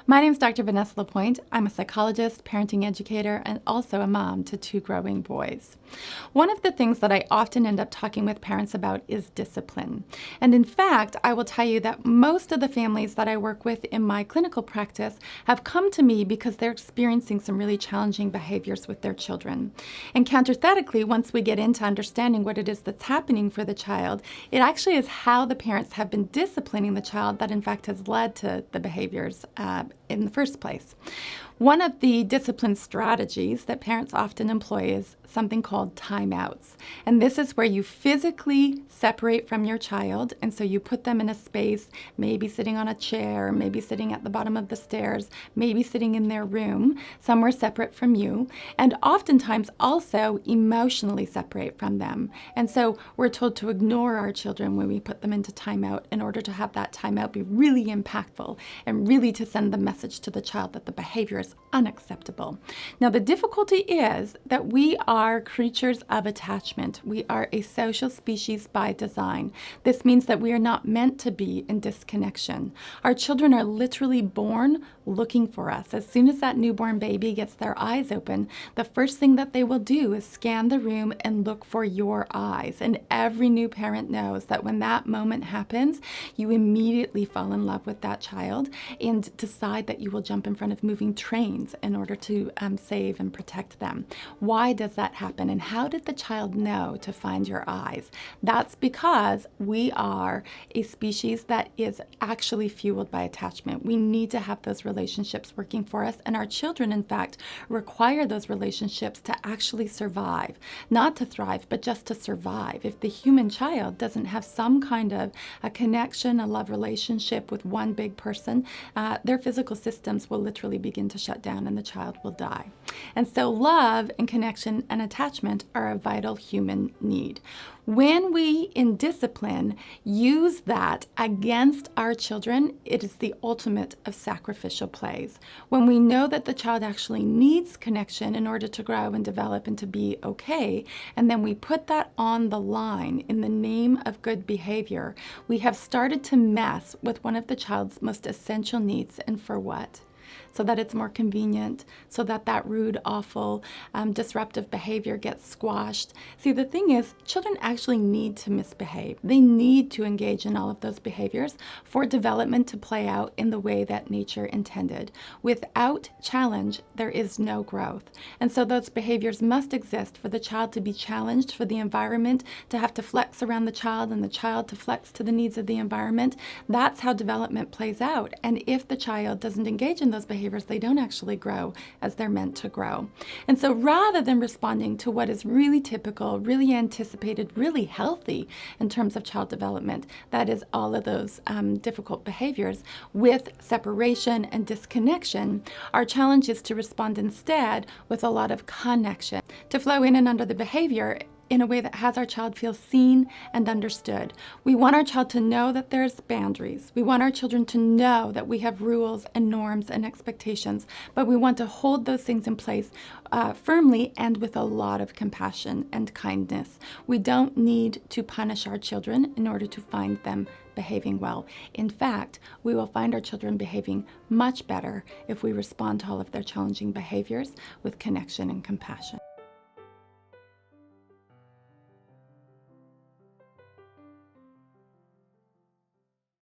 My name is Dr. Vanessa LaPointe. I'm a psychologist, parenting educator, and also a mom to 2 growing boys. One of the things that I often end up talking with parents about is discipline. And in fact, I will tell you that most of the families that I work with in my clinical practice have come to me because they're experiencing some really challenging behaviors with their children. And counterthetically, once we get into understanding what it is that's happening for the child, it actually is how the parents have been disciplining the child that in fact has led to the behaviors in the first place. One of the discipline strategies that parents often employ is something called timeouts. And this is where you physically separate from your child. And so you put them in a space, maybe sitting on a chair, maybe sitting at the bottom of the stairs, maybe sitting in their room, somewhere separate from you, and oftentimes also emotionally separate from them. And so we're told to ignore our children when we put them into timeout in order to have that timeout be really impactful and really to send the message to the child that the behavior is unacceptable. Now, the difficulty is that we are creatures of attachment. We are a social species by design. This means that we are not meant to be in disconnection. Our children are literally born looking for us. As soon as that newborn baby gets their eyes open, the first thing that they will do is scan the room and look for your eyes. And every new parent knows that when that moment happens, you immediately fall in love with that child and decide that you will jump in front of moving trains in order to save and protect them. Why does that happen? And how did the child know to find your eyes? That's because we are a species that is actually fueled by attachment. We need to have those relationships working for us, and our children, in fact, require those relationships to actually survive. Not to thrive, but just to survive. If the human child doesn't have some kind of a connection, a love relationship with one big person, their physical systems will literally begin to shut down and the child will die. And so love and connection and attachment are a vital human need. When we, in discipline, use that against our children, it is the ultimate of sacrificial plays. When we know that the child actually needs connection in order to grow and develop and to be okay, and then we put that on the line in the name of good behavior, we have started to mess with one of the child's most essential needs. And for what? So that it's more convenient, so that that rude, awful, disruptive behavior gets squashed. See, the thing is, children actually need to misbehave. They need to engage in all of those behaviors for development to play out in the way that nature intended. Without challenge, there is no growth. And so those behaviors must exist for the child to be challenged, for the environment to have to flex around the child and the child to flex to the needs of the environment. That's how development plays out. And if the child doesn't engage in those behaviors, they don't actually grow as they're meant to grow. And so rather than responding to what is really typical, really anticipated, really healthy in terms of child development, that is all of those difficult behaviors with separation and disconnection, our challenge is to respond instead with a lot of connection, to flow in and under the behavior in a way that has our child feel seen and understood. We want our child to know that there's boundaries. We want our children to know that we have rules and norms and expectations, but we want to hold those things in place firmly and with a lot of compassion and kindness. We don't need to punish our children in order to find them behaving well. In fact, we will find our children behaving much better if we respond to all of their challenging behaviors with connection and compassion.